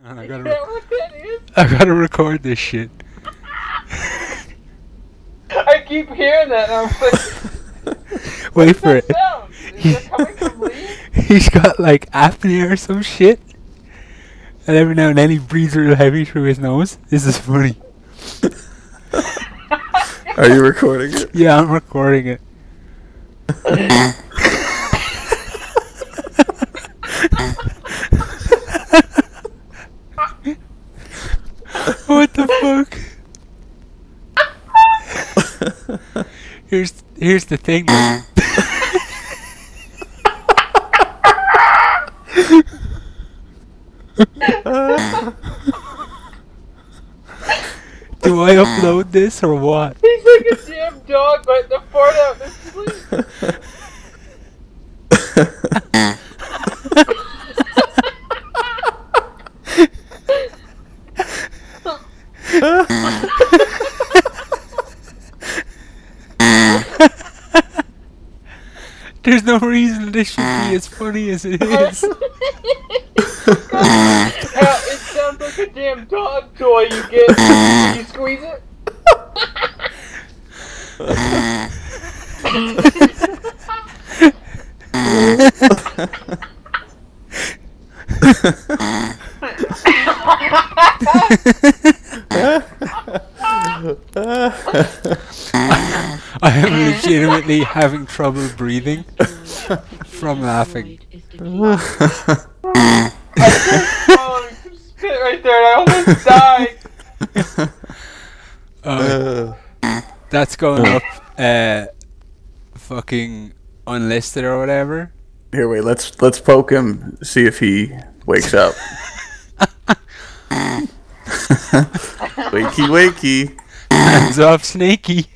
And I what that is? I gotta record this shit. I keep hearing that and I'm like, Wait for it. sound? Is it coming from Lee? He's got like apnea or some shit. And every now and then he breathes real heavy through his nose. This is funny. Are you recording it? Yeah, I'm recording it. What the fuck? Here's the thing. Do I upload this or what? He's like a damn dog biting the fart out in his sleep. There's no reason this should be as funny as it is. It sounds like a damn dog toy you get when you squeeze it. I am legitimately having trouble breathing from laughing. I just spit right there and I almost died. That's going up fucking unlisted or whatever. Here, wait. Let's poke him. See if he wakes up. Wakey, wakey. Hands off, Snakey.